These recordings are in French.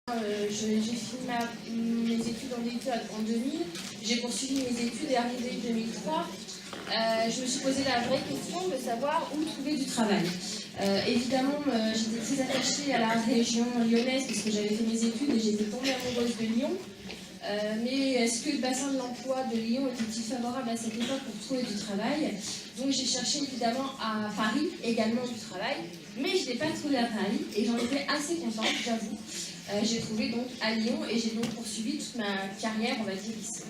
J'ai fini mes études en DUT en 2000, j'ai poursuivi mes études et arrivé en 2003. Je me suis posé la vraie question de savoir où trouver du travail. Évidemment, j'étais très attachée à la région lyonnaise parce que j'avais fait mes études et j'étais tombée amoureuse de Lyon. Mais est-ce que le bassin de l'emploi de Lyon était-il favorable à cette époque pour trouver du travail? Donc j'ai cherché évidemment à Paris également du travail, mais je ne l'ai pas trouvé à Paris et j'en étais assez contente, j'avoue. J'ai trouvé donc à Lyon et j'ai donc poursuivi toute ma carrière, on va dire, ici.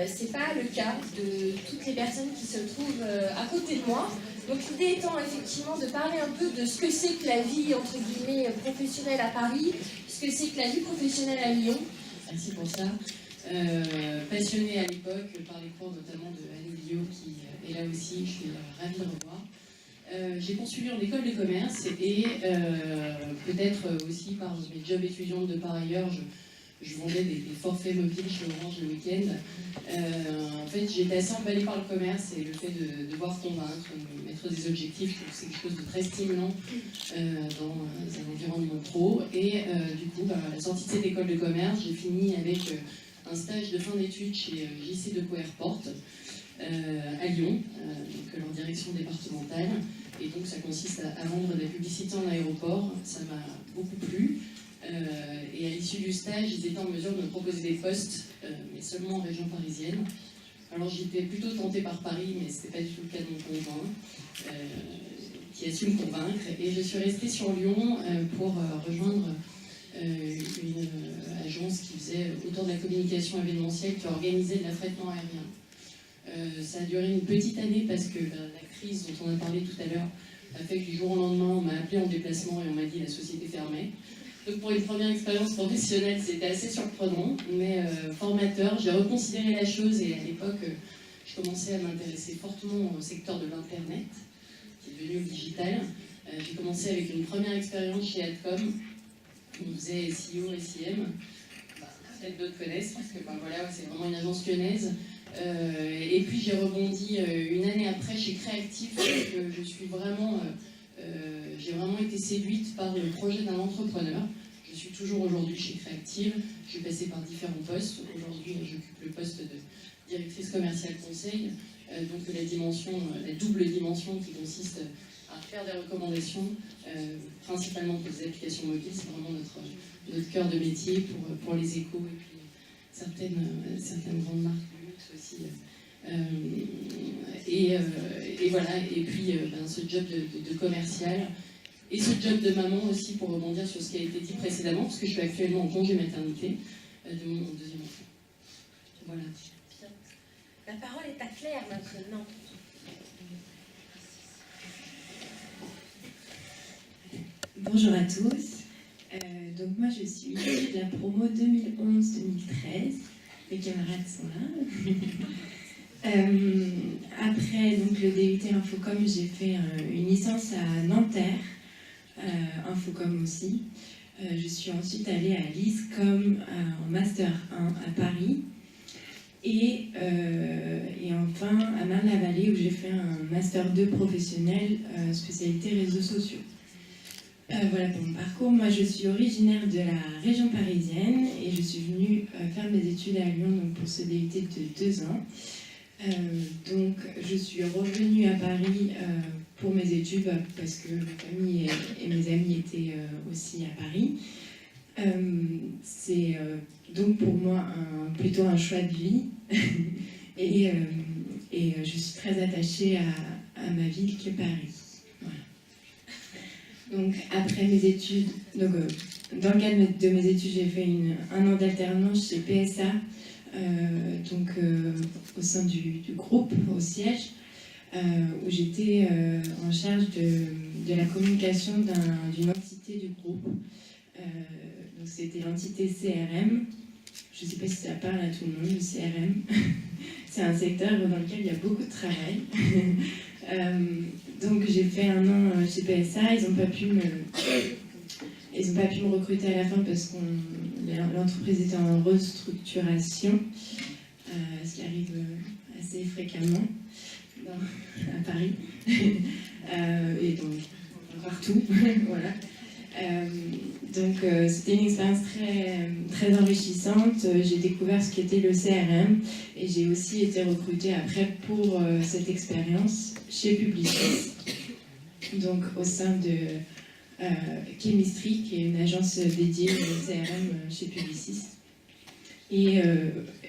C'est pas le cas de toutes les personnes qui se trouvent à côté de moi. Donc l'idée étant effectivement de parler un peu de ce que c'est que la vie entre guillemets professionnelle à Paris, ce que c'est que la vie professionnelle à Lyon. Merci pour ça. Passionnée à l'époque par les cours notamment de Annie Bio qui est là aussi, je suis ravie de revoir. J'ai poursuivi en école de commerce et peut-être aussi par mes jobs étudiantes de par ailleurs, je vendais des forfaits mobiles chez Orange le week-end. En fait, j'étais assez emballée par le commerce et le fait de devoir convaincre, de mettre des objectifs, je trouve que c'est quelque chose de très stimulant dans un environnement pro. Et du coup, à la sortie de cette école de commerce, j'ai fini avec un stage de fin d'études chez JC Decaux Airport à Lyon, donc leur direction départementale. Et donc ça consiste à vendre de la publicité en aéroport. Ça m'a beaucoup plu. Et à l'issue du stage, ils étaient en mesure de me proposer des postes, mais seulement en région parisienne. Alors j'étais plutôt tentée par Paris, mais ce n'était pas du tout le cas de mon conjoint, qui a su me convaincre. Et je suis restée sur Lyon pour rejoindre une agence qui faisait autour de la communication événementielle, qui organisait de l'affrètement aérien. Ça a duré une petite année parce que la crise dont on a parlé tout à l'heure a fait que du jour au lendemain, on m'a appelé en déplacement et on m'a dit que la société fermait. Donc pour une première expérience professionnelle, c'était assez surprenant, mais formateur. J'ai reconsidéré la chose et à l'époque, je commençais à m'intéresser fortement au secteur de l'Internet, qui est devenu digital. J'ai commencé avec une première expérience chez Adcom. On faisait SEO, SEM. Peut-être d'autres connaissent, parce que voilà, c'est vraiment une agence lyonnaise. Et puis j'ai rebondi une année après chez Créactif, parce que j'ai vraiment été séduite par le projet d'un entrepreneur. Je suis toujours aujourd'hui chez Créactive, je suis passée par différents postes. Aujourd'hui, j'occupe le poste de directrice commerciale conseil, donc la double dimension qui consiste à faire des recommandations, principalement pour des applications mobiles. C'est vraiment notre cœur de métier pour les échos et puis certaines grandes marques de luxe aussi. Et voilà, et puis ce job de commercial et ce job de maman aussi, pour rebondir sur ce qui a été dit précédemment, parce que je suis actuellement en congé maternité de mon deuxième enfant. Voilà. Bien. La parole est à Claire maintenant. Bonjour à tous. Donc moi je suis de la promo 2011-2013. Les camarades sont là. Après donc, le DUT Infocom, j'ai fait une licence à Nanterre, Infocom aussi. Je suis ensuite allée à l'ISCOM en Master 1 à Paris. Et enfin à Marne-la-Vallée où j'ai fait un Master 2 professionnel, spécialité réseaux sociaux. Voilà pour mon parcours. Moi, je suis originaire de la région parisienne et je suis venue faire mes études à Lyon donc pour ce DUT de 2 ans. Donc, je suis revenue à Paris pour mes études parce que ma famille et mes amis étaient aussi à Paris. C'est donc pour moi plutôt un choix de vie et je suis très attachée à ma ville qui est Paris. Donc, après mes études, dans le cadre de mes études, j'ai fait un an d'alternance chez PSA, au sein du groupe, au siège, où j'étais en charge de la communication d'une entité du groupe. Donc, c'était l'entité CRM. Je ne sais pas si ça parle à tout le monde, le CRM. C'est un secteur dans lequel il y a beaucoup de travail. Donc j'ai fait un an chez PSA, ils n'ont pas pu me recruter à la fin parce que l'entreprise était en restructuration, ce qui arrive assez fréquemment à Paris et donc partout. Voilà. Donc c'était une expérience très enrichissante. J'ai découvert ce qu'était le CRM et j'ai aussi été recrutée après pour cette expérience chez Publicis, donc au sein de Chemistry, qui est une agence dédiée au CRM chez Publicis. Et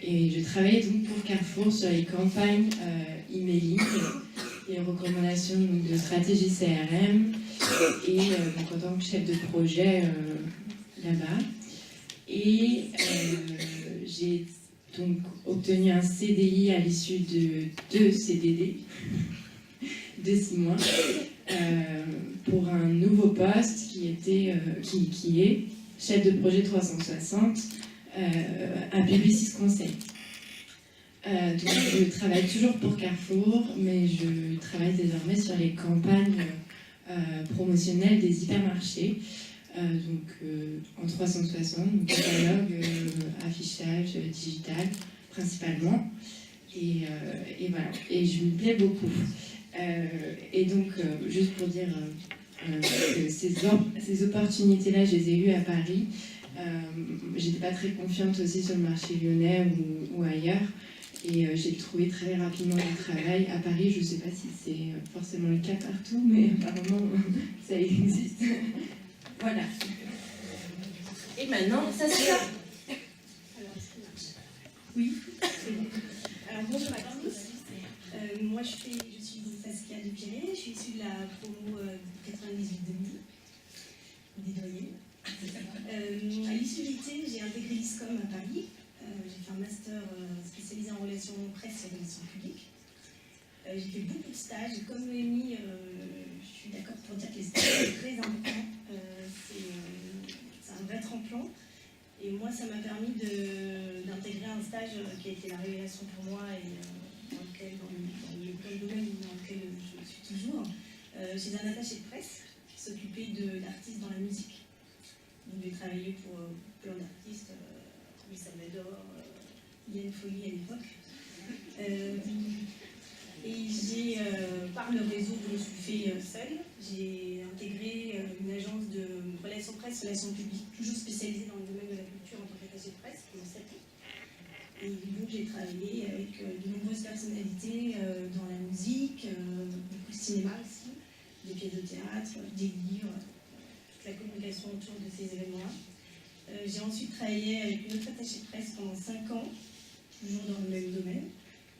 je travaillais donc pour Carrefour sur les campagnes emailing, les recommandations donc, de stratégie CRM, et donc, en tant que chef de projet là-bas. Et j'ai donc obtenu un CDI à l'issue de 2 CDD de 6 mois pour un nouveau poste qui est chef de projet 360 à Publicis Conseil. Donc je travaille toujours pour Carrefour, mais je travaille désormais sur les campagnes promotionnelles des hypermarchés, en 360, donc catalogue, affichage, digital principalement, et voilà, et je me plais beaucoup. Et donc, juste pour dire que ces opportunités-là, je les ai eues à Paris. J'étais pas très confiante aussi sur le marché lyonnais ou ailleurs. Et j'ai trouvé très rapidement du travail à Paris. Je ne sais pas si c'est forcément le cas partout, mais apparemment ça existe. Voilà. Et maintenant, ça se fait. Oui, c'est bon. Alors bonjour à tous. Moi je suis donc Saskia Dupiré, je suis issue de la promo 98-2000 des doyens. À l'issue de l'été, j'ai intégré l'ISCOM à Paris. J'ai fait un master spécialisé en relations presse et relations publiques. J'ai fait beaucoup de stages et comme Noémie, je suis d'accord pour dire que les stages sont très importants. C'est un vrai tremplin. Et moi, ça m'a permis d'intégrer un stage qui a été la révélation pour moi et dans le domaine dans lequel je suis toujours, chez un attaché de presse qui s'occupait d'artistes dans la musique. Donc j'ai travaillé pour plein d'artistes, Salvador, Yann Folly à l'époque. Et j'ai, par le réseau que je me suis fait seule, j'ai intégré une agence de relations presse, relations publiques, toujours spécialisée dans le domaine de la culture en tant qu'attaché de presse, pendant 7 ans. Et donc j'ai travaillé avec de nombreuses personnalités dans la musique, beaucoup de cinéma aussi, des pièces de théâtre, des livres, toute la communication autour de ces événements-là. J'ai ensuite travaillé avec une autre attachée de presse pendant 5 ans, toujours dans le même domaine.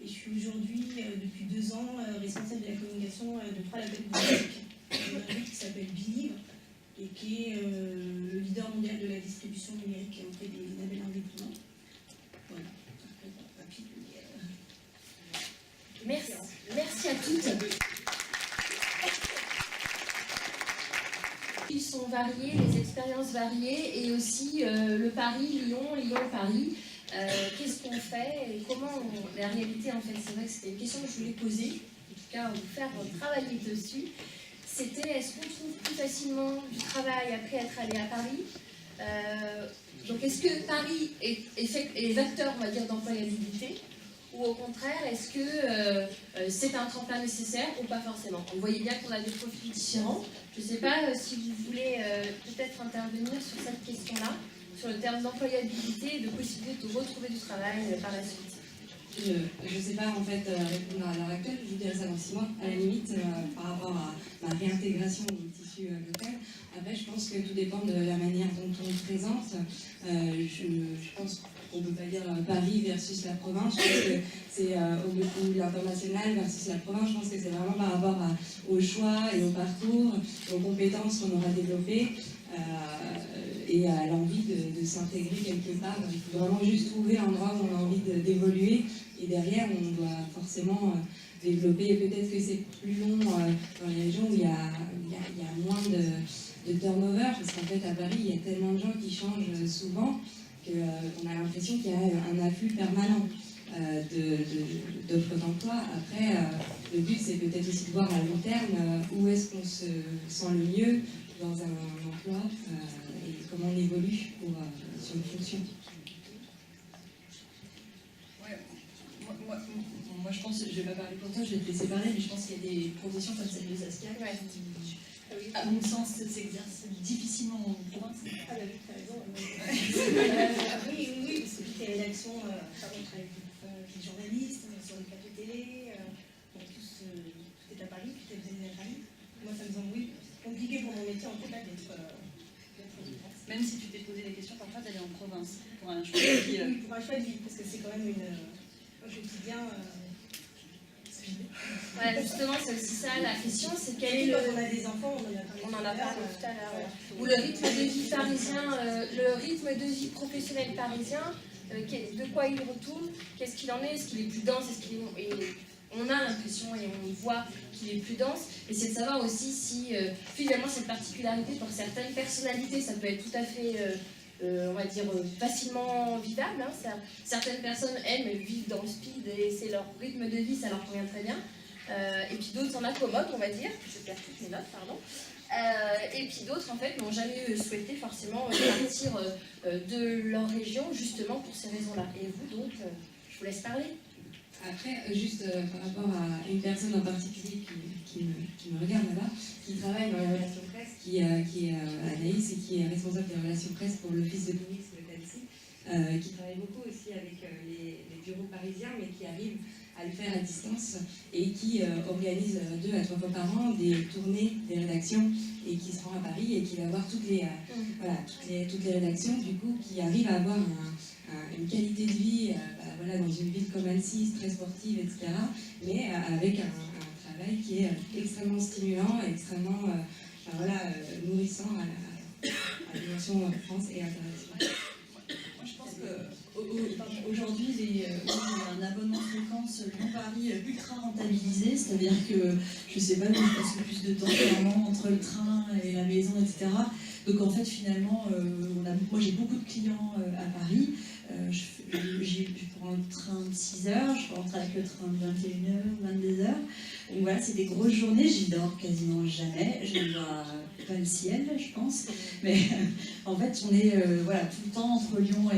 Et je suis aujourd'hui, depuis 2 ans, responsable de la communication de 3 labels de musique. Un label qui s'appelle Believe et qui est le leader mondial de la distribution numérique auprès des labels indépendants. Voilà, rapide. Merci à toutes. Ils sont variés, les expériences variées, et aussi le Paris-Lyon, Lyon-Paris. Qu'est-ce qu'on fait et comment la réalité, en fait, c'est vrai que c'était une question que je voulais poser, en tout cas vous faire travailler dessus. C'était, est-ce qu'on trouve plus facilement du travail après être allé à Paris? Donc est-ce que Paris est vecteur, on va dire, d'employabilité, ou au contraire, est-ce que c'est un tremplin nécessaire ou pas forcément? Vous voyez bien qu'on a des profils différents. Je ne sais pas si vous voulez peut-être intervenir sur cette question-là, sur le terme d'employabilité et de possibilité de retrouver du travail par la suite. Je ne sais pas en fait répondre à l'heure actuelle, je vous dirai ça dans 6 mois, à la limite, par rapport à ma réintégration au tissu local. Après, je pense que tout dépend de la manière dont on se présente. Je pense qu'on ne peut pas dire Paris versus la province, je pense que c'est ou l'international versus la province, je pense que c'est vraiment par rapport au choix et au parcours, aux compétences qu'on aura développées. Et à l'envie de s'intégrer quelque part. Il faut vraiment juste trouver l'endroit où on a envie d'évoluer, et derrière on doit forcément développer. Et peut-être que c'est plus long dans les régions où il y a moins de turnover, parce qu'en fait à Paris il y a tellement de gens qui changent souvent qu'on a l'impression qu'il y a un afflux permanent d'offres d'emploi. Après, le but c'est peut-être aussi de voir à long terme où est-ce qu'on se sent le mieux dans un emploi et comment on évolue sur une fonction. Ouais, moi je pense, je ne vais pas parler pour toi, je vais te laisser parler, mais je pense qu'il y a des professions comme celle de Saskia À mon sens, ça s'exerce difficilement en province. Ah bah oui, t'as raison. Oui, parce que toutes les rédactions, on travaille avec des journalistes, sur les plateaux télé, tout est à Paris, tout est basé à Paris. Moi, ça me semble, oui, compliqué pour mon métier en fait d'être Même si tu t'es posé des questions parfois d'aller en province pour un choix qui... Oui, pour un choix de vie, parce que c'est quand même au quotidien. Voilà, justement, c'est aussi ça la question, c'est quel est Quand on a des enfants, on en a parlé tout à l'heure. Ou le rythme de vie parisien, le rythme de vie professionnel parisien, de quoi il retourne, qu'est-ce qu'il en est qu'il est plus dense, on a l'impression et on voit qu'il est plus dense, et c'est de savoir aussi si finalement cette particularité pour certaines personnalités, ça peut être tout à fait, on va dire, facilement vivable. Hein. Certaines personnes aiment vivre dans le speed et c'est leur rythme de vie, ça leur convient très bien. Et puis d'autres s'en accommodent, on va dire. Je perds toutes mes notes, pardon. Et puis d'autres, en fait, n'ont jamais souhaité forcément partir de leur région, justement pour ces raisons-là. Et vous, donc, je vous laisse parler. Après, juste par rapport à une personne en particulier qui me regarde là-bas, qui travaille dans les relations presse, qui est Anaïs et qui est responsable des relations presse pour l'office de comics de Tennessee, qui travaille beaucoup aussi avec les bureaux parisiens, mais qui arrive à le faire à distance et qui organise 2 à 3 fois par an des tournées des rédactions et qui se rend à Paris et qui va voir toutes les rédactions, du coup, qui arrivent à avoir une qualité de vie dans une ville comme Annecy, très sportive, etc., mais avec un travail qui est extrêmement stimulant et extrêmement nourrissant à la dimension France et internationale. Moi, je pense qu'aujourd'hui, il y a un abonnement de fréquence Lyon-Paris ultra rentabilisé, c'est-à-dire que, je ne sais pas, mais je passe plus de temps clairement entre le train et la maison, etc. Donc en fait, finalement, moi j'ai beaucoup de clients à Paris. Je prends le train de 6h, je rentre avec le train de 21h, 22h. Donc voilà, c'est des grosses journées, j'y dors quasiment jamais. Je ne vois pas le ciel, je pense. Mais en fait, on est tout le temps entre Lyon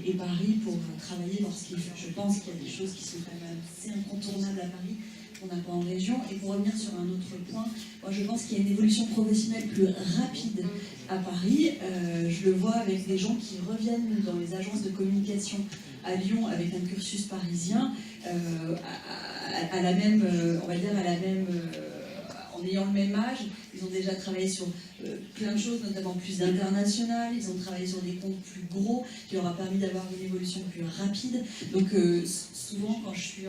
et Paris pour travailler lorsqu'il fait. Je pense qu'il y a des choses qui sont quand même assez incontournables à Paris qu'on n'a pas en région. Et pour revenir sur un autre point, moi je pense qu'il y a une évolution professionnelle plus rapide à Paris. Je le vois avec des gens qui reviennent dans les agences de communication à Lyon avec un cursus parisien à la même, en ayant le même âge. Ils ont déjà travaillé sur plein de choses, notamment plus internationales. Ils ont travaillé sur des comptes plus gros, qui leur a permis d'avoir une évolution plus rapide. Donc souvent, quand je suis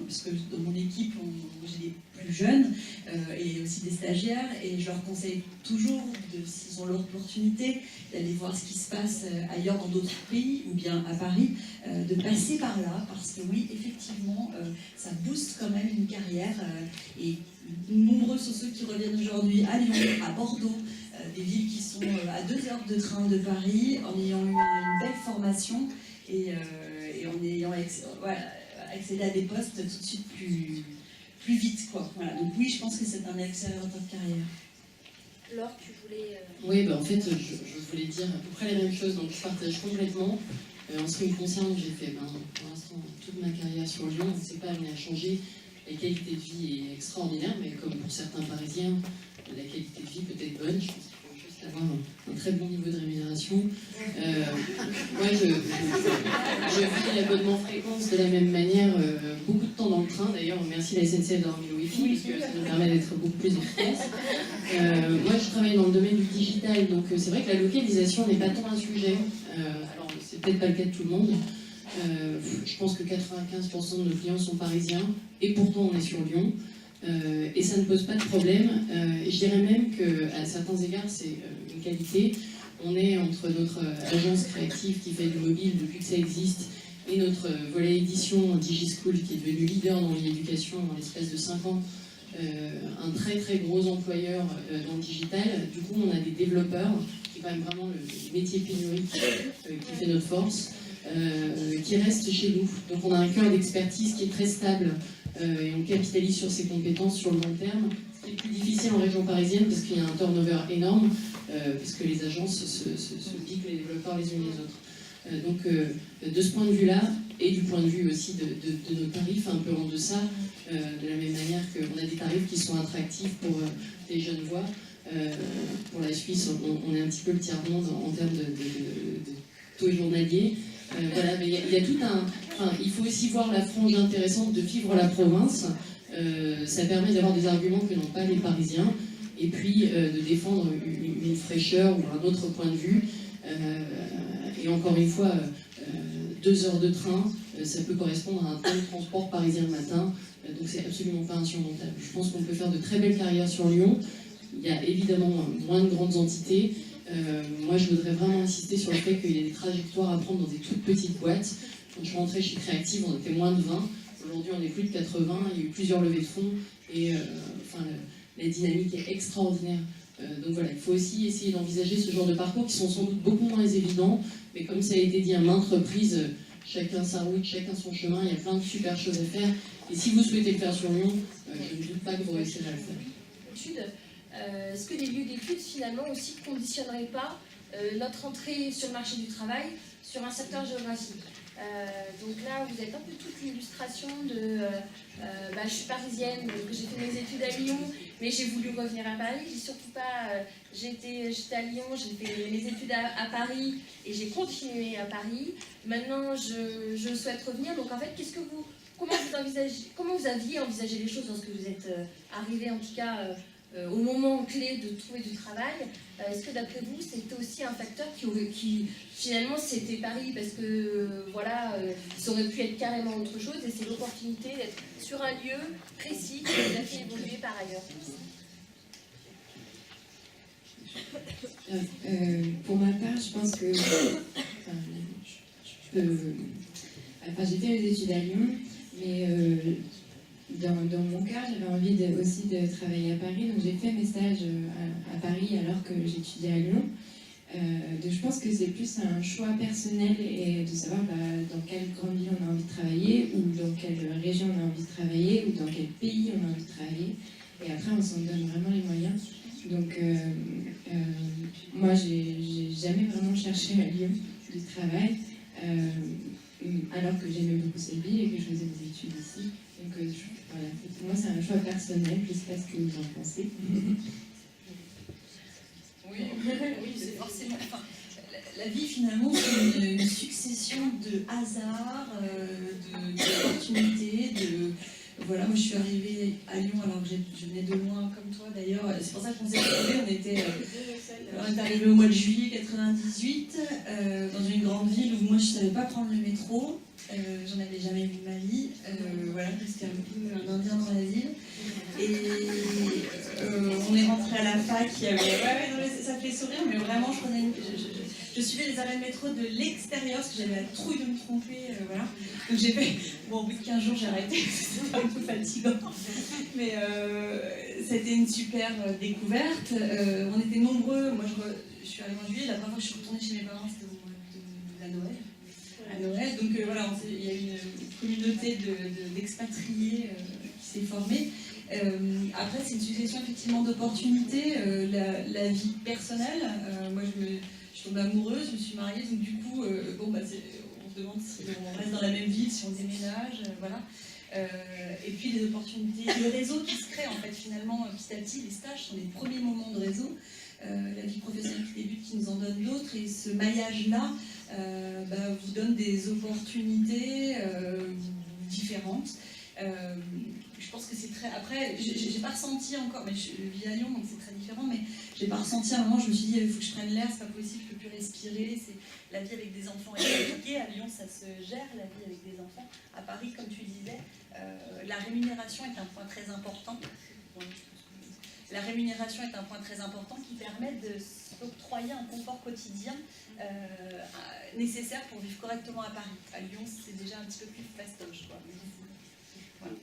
parce que dans mon équipe, j'ai des plus jeunes et aussi des stagiaires, et je leur conseille toujours, s'ils ont l'opportunité, d'aller voir ce qui se passe ailleurs dans d'autres pays, ou bien à Paris, de passer par là, parce que oui, effectivement, ça booste quand même une carrière, et nombreux sont ceux qui reviennent aujourd'hui à Lyon, à Bordeaux, des villes qui sont à 2 heures de train de Paris, en ayant eu une belle formation et en ayant accédé à des postes tout de suite plus vite, quoi. Voilà. Donc oui, je pense que c'est un accélérateur de carrière. Laure, tu voulais... Oui, en fait, je voulais dire à peu près la même chose, donc je partage complètement. En ce qui me concerne, j'ai fait pour l'instant toute ma carrière sur Lyon, on ne s'est pas amené à changer. La qualité de vie est extraordinaire, mais comme pour certains Parisiens, la qualité de vie peut être bonne. Je pense qu'il faut juste avoir un très bon niveau de rémunération. Moi, je vis l'abonnement fréquence de la même manière, beaucoup de temps dans le train. D'ailleurs, merci la SNCF d'avoir mis le Wi-Fi, parce que ça nous permet d'être beaucoup plus efficace. Moi, je travaille dans le domaine du digital, donc c'est vrai que la localisation n'est pas tant un sujet. Alors, c'est peut-être pas le cas de tout le monde. Je pense que 95% de nos clients sont parisiens, et pourtant on est sur Lyon. Et ça ne pose pas de problème. Et je dirais même qu'à certains égards, c'est une qualité. On est entre notre agence créative qui fait du mobile depuis que ça existe et notre volet édition DigiSchool qui est devenu leader dans l'éducation en l'espace de 5 ans, un très très gros employeur dans le digital. Du coup, on a des développeurs, qui est quand même vraiment le métier pénurique qui fait notre force, qui restent chez nous. Donc on a un cœur d'expertise qui est très stable. Et on capitalise sur ses compétences sur le long terme, ce qui est plus difficile en région parisienne parce qu'il y a un turnover énorme, parce que les agences se piquent les développeurs les unes les autres. Donc de ce point de vue-là, et du point de vue aussi de nos tarifs un peu en deçà, de la même manière qu'on a des tarifs qui sont attractifs pour des jeunes voix, Pour la Suisse, on est un petit peu le tiers-monde en termes de taux journalier. Voilà, mais il y a tout un... Enfin, il faut aussi voir la frange intéressante de vivre la province. Ça permet d'avoir des arguments que n'ont pas les Parisiens, et puis de défendre une fraîcheur ou un autre point de vue. Et encore une fois, 2 heures de train, ça peut correspondre à un temps de transport parisien le matin, donc c'est absolument pas insurmontable. Je pense qu'on peut faire de très belles carrières sur Lyon. Il y a évidemment moins de grandes entités. Moi, je voudrais vraiment insister sur le fait qu'il y a des trajectoires à prendre dans des toutes petites boîtes. Quand je suis rentrée chez Créactive, on était moins de 20. Aujourd'hui, on est plus de 80. Il y a eu plusieurs levées de fonds et la dynamique est extraordinaire. Donc voilà, il faut aussi essayer d'envisager ce genre de parcours qui sont sans doute beaucoup moins évidents, mais comme ça a été dit à maintes reprises, chacun sa route, chacun son chemin, il y a plein de super choses à faire. Et si vous souhaitez le faire sur Lyon, je ne doute pas que vous réussirez à le faire. Est-ce que les lieux d'études finalement aussi ne conditionneraient pas notre entrée sur le marché du travail sur un secteur géographique? Donc là, vous êtes un peu toute l'illustration de... je suis parisienne, donc j'ai fait mes études à Lyon, mais j'ai voulu revenir à Paris. J'ai surtout pas... J'étais à Lyon, j'ai fait mes études à Paris et j'ai continué à Paris. Maintenant, je souhaite revenir. Donc en fait, comment vous aviez envisagé les choses lorsque vous êtes arrivé, en tout cas... au moment clé de trouver du travail, est-ce que d'après vous c'était aussi un facteur qui finalement c'était Paris parce que ça aurait pu être carrément autre chose et c'est l'opportunité d'être sur un lieu précis qui vous a fait évoluer par ailleurs? Pour ma part, je pense que j'ai fait mes études à Lyon, mais dans mon cas, j'avais envie aussi de travailler à Paris, donc j'ai fait mes stages à Paris alors que j'étudiais à Lyon. Donc je pense que c'est plus un choix personnel et de savoir dans quelle grande ville on a envie de travailler, ou dans quelle région on a envie de travailler, ou dans quel pays on a envie de travailler. Et après, on s'en donne vraiment les moyens. Donc moi, j'ai jamais vraiment cherché à Lyon du travail, alors que j'aimais beaucoup cette ville et que je faisais des études ici. Donc voilà, pour moi c'est un choix personnel, je ne sais pas ce que vous en pensez. Oui, c'est forcément... Enfin, la vie finalement c'est une succession de hasards, d'opportunités, Voilà, moi je suis arrivée à Lyon alors que je venais de loin comme toi d'ailleurs. C'est pour ça qu'on s'est retrouvés, on est arrivé au mois de juillet 98 dans une grande ville où moi je ne savais pas prendre le métro. J'en avais jamais vu de ma vie, voilà, c'était un peu un indien dans la ville. Et on est rentré à la fac, il y avait... non, mais ça fait sourire, mais vraiment je suivais les arrêts de métro de l'extérieur parce que j'avais la trouille de me tromper, voilà. Donc j'ai fait... Bon, au bout de 15 jours, j'ai arrêté, c'était un peu fatigant. Mais c'était une super découverte. On était nombreux, moi je suis arrivée en juillet, la première fois que je suis retournée chez mes parents, c'était au mois de la Noël. À Noël, donc voilà, il y a une communauté d'expatriés qui s'est formée. Après, c'est une succession effectivement d'opportunités. La vie personnelle, moi je suis tombée amoureuse, je me suis mariée, donc du coup, on se demande si on reste dans la même ville, si on déménage, voilà. Et puis les opportunités, le réseau qui se crée en fait finalement petit à petit, les stages sont les premiers moments de réseau. La vie professionnelle qui débute, qui nous en donne d'autres, et ce maillage-là vous donne des opportunités différentes. Je pense que c'est très... Après, j'ai pas ressenti encore, mais je vis à Lyon, donc c'est très différent, mais j'ai pas ressenti à un moment, je me suis dit, il faut que je prenne l'air, c'est pas possible, je peux plus respirer, la vie avec des enfants est compliquée, à Lyon ça se gère, la vie avec des enfants. À Paris, comme tu disais, la rémunération est un point très important. La rémunération est un point très important qui permet de s'octroyer un confort quotidien nécessaire pour vivre correctement à Paris. À Lyon, c'est déjà un petit peu plus fastoche, quoi. Voilà.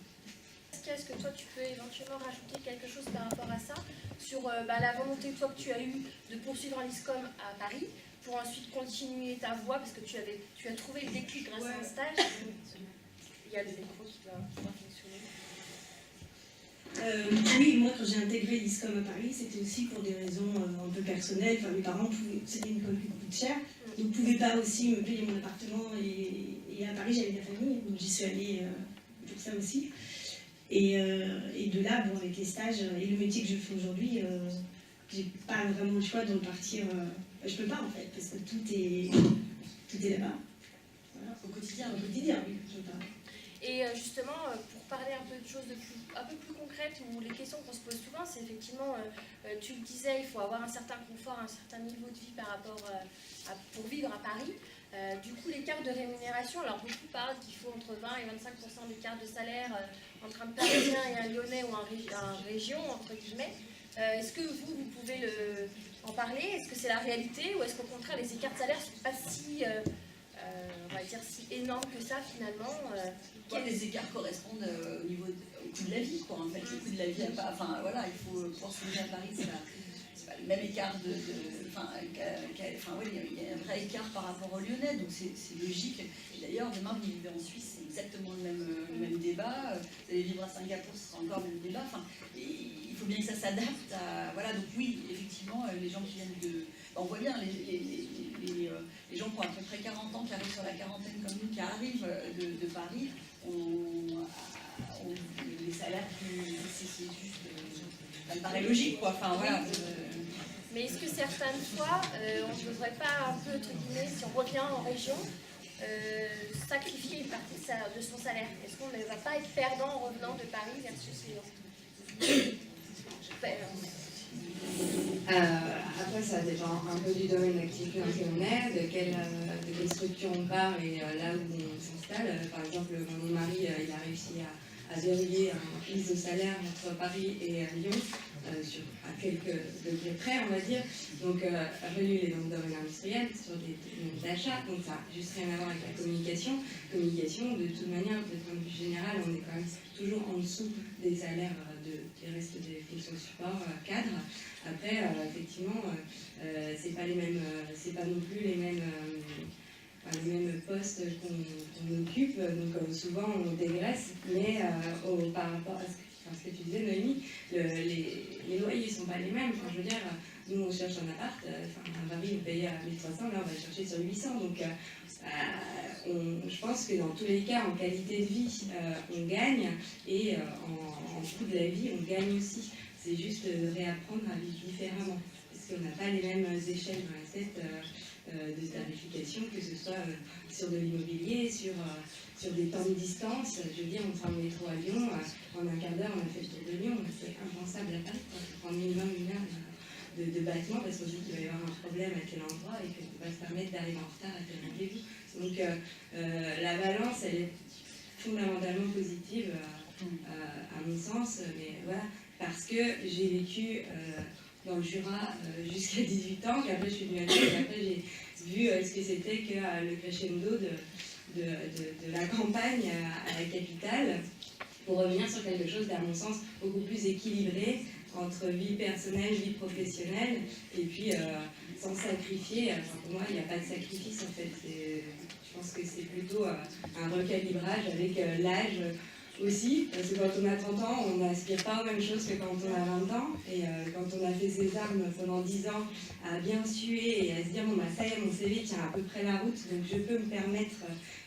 Est-ce que toi tu peux éventuellement rajouter quelque chose par rapport à ça sur la volonté toi que tu as eue de poursuivre un ISCOM à Paris pour ensuite continuer ta voie parce que tu as trouvé le déclic grâce à un stage. Il y a des micros qui doivent fonctionner. Oui, moi quand j'ai intégré l'ISCOM à Paris, c'était aussi pour des raisons un peu personnelles. Enfin, mes parents, c'était une école qui coûte cher, donc ne pouvaient pas aussi me payer mon appartement. Et à Paris, j'avais de la famille, donc j'y suis allée pour ça aussi. Et de là, avec les stages et le métier que je fais aujourd'hui, j'ai pas vraiment le choix de repartir. Je peux pas en fait, parce que tout est là-bas. Voilà. Au quotidien. Au quotidien, oui, je peux pas. Et justement, pour parler un peu de choses un peu plus concrètes, ou les questions qu'on se pose souvent, c'est effectivement, tu le disais, il faut avoir un certain confort, un certain niveau de vie par rapport pour vivre à Paris. Du coup, l'écart de rémunération, alors beaucoup parlent qu'il faut entre 20 et 25% d'écart de salaire entre un Parisien et un Lyonnais ou un région, entre guillemets. Est-ce que vous pouvez en parler? Est-ce que c'est la réalité, ou est-ce qu'au contraire, les écarts de salaire ne sont pas si... on va dire si énorme que ça finalement. Les écarts correspondent au niveau au coût de la vie, quoi. En fait, le coût de la vie, enfin voilà, il faut pouvoir se loger à Paris, c'est pas le même écart enfin, oui, il y a un vrai écart par rapport au Lyonnais, donc c'est logique. Et d'ailleurs, demain, vous vivez en Suisse, c'est exactement le même débat. Vous allez vivre à Singapour, ce sera encore le même débat. Enfin, il faut bien que ça s'adapte à. Voilà, donc oui, effectivement, les gens qui viennent de. On voit bien les gens qui ont à peu près 40 ans, qui arrivent sur la quarantaine comme nous, qui arrivent de Paris, ont les salaires c'est juste. Ça me paraît logique, quoi. Enfin, voilà. Mais est-ce que certaines fois, on ne devrait pas un peu, entre guillemets, si on revient en région, sacrifier une partie de son salaire? Est-ce qu'on ne va pas être perdant en revenant de Paris versus les... Après, ça dépend un peu du domaine d'activité dans lequel on est, de quelle structure on part et là où on s'installe. Par exemple, mon mari, il a réussi à verrouiller un piste de salaire entre Paris et Lyon, à quelques degrés près, on va dire. Donc, lui, il est dans le domaine industriel, sur des techniques d'achat, donc ça n'a juste rien à voir avec la communication. Communication, de toute manière, de point de vue général, on est quand même toujours en dessous des salaires des restes des fonctions de support cadre. Après, effectivement, c'est pas non plus les mêmes postes qu'on occupe, donc souvent on dégraisse, mais par rapport à ce que tu disais, Noémie, les loyers ne sont pas les mêmes. Enfin, je veux dire, nous on cherche un appart, à Paris on paye à 1300, là on va chercher sur 800, donc je pense que dans tous les cas, en qualité de vie, on gagne, et en coût de la vie, on gagne aussi. C'est juste de réapprendre à vivre différemment, parce qu'on n'a pas les mêmes échelles dans la tête de tarification, que ce soit sur de l'immobilier, sur des temps de distance. Je veux dire, on prend le métro à Lyon, en un quart d'heure on a fait le tour de Lyon, c'est impensable à Paris. Il faut prendre minimum une heure de battement, parce qu'on dit qu'il va y avoir un problème à tel endroit et qu'on ne peut pas se permettre d'arriver en retard à tel rendez-vous. Donc la balance, elle est fondamentalement positive à mon sens, mais voilà, parce que j'ai vécu dans le Jura jusqu'à 18 ans, qu'après je suis venue à Lyon, et après j'ai vu ce que c'était que le crescendo de la campagne à la capitale, pour revenir sur quelque chose d'à mon sens beaucoup plus équilibré entre vie personnelle, vie professionnelle, et puis sans sacrifier. Enfin, pour moi, il n'y a pas de sacrifice en fait. Je pense que c'est plutôt un recalibrage avec l'âge aussi, parce que quand on a 30 ans, on n'aspire pas aux mêmes choses que quand on a 20 ans, et quand on a fait ses armes pendant 10 ans, à bien suer et à se dire, bon bah ça y est, mon CV tient à peu près la route, donc je peux me permettre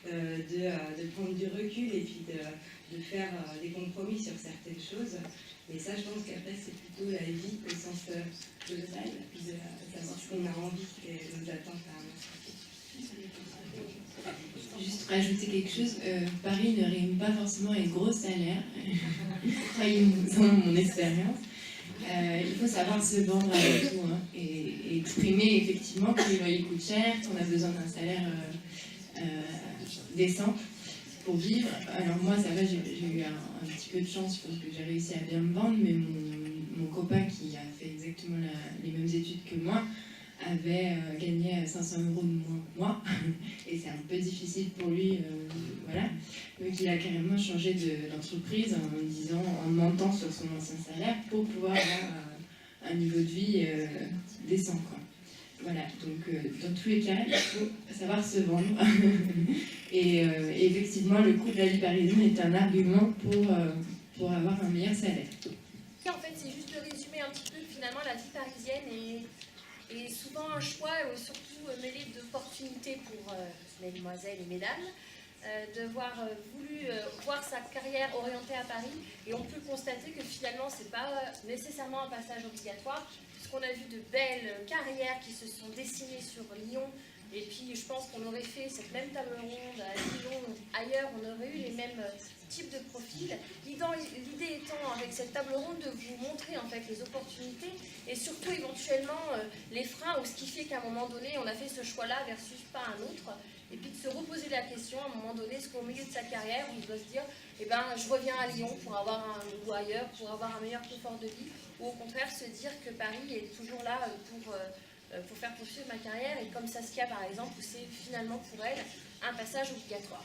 de prendre du recul et puis de faire des compromis sur certaines choses. Mais ça, je pense qu'après, c'est plutôt la vie au sens global, puis de savoir ce qu'on a envie et nos attentes à un instant. Juste rajouter quelque chose, Paris ne rime pas forcément avec gros salaires, dans mon expérience. Il faut savoir se vendre avec tout, hein, et exprimer effectivement que les loyers coûtent cher, qu'on a besoin d'un salaire décent pour vivre. Alors moi, ça va, j'ai eu un petit peu de chance, je pense que j'ai réussi à bien me vendre, mais mon copain qui a fait exactement les mêmes études que moi avait gagné 500 € de moins que moi, et c'est un peu difficile pour lui, voilà. Donc il a carrément changé d'entreprise en mentant sur son ancien salaire pour pouvoir avoir un niveau de vie décent, quoi. Voilà, donc dans tous les cas, il faut savoir se vendre. Et effectivement, le coût de la vie parisienne est un argument pour avoir un meilleur salaire. En fait, c'est juste de résumer un petit peu finalement la vie parisienne et souvent un choix, surtout mêlé d'opportunités pour mesdemoiselles et mesdames, d'avoir voulu voir sa carrière orientée à Paris. Et on peut constater que finalement, ce n'est pas nécessairement un passage obligatoire, puisqu'on a vu de belles carrières qui se sont dessinées sur Lyon. Et puis je pense qu'on aurait fait cette même table ronde à Lyon, ailleurs, on aurait eu les mêmes types de profils. L'idée étant, avec cette table ronde, de vous montrer en fait les opportunités et surtout éventuellement les freins, ou ce qui fait qu'à un moment donné, on a fait ce choix-là versus pas un autre. Et puis de se reposer la question à un moment donné, est-ce qu'au milieu de sa carrière, on doit se dire, eh ben, je reviens à Lyon pour avoir ou ailleurs, pour avoir un meilleur confort de vie, ou au contraire se dire que Paris est toujours là pour faire poursuivre ma carrière, et comme Saskia par exemple, où c'est finalement pour elle un passage obligatoire.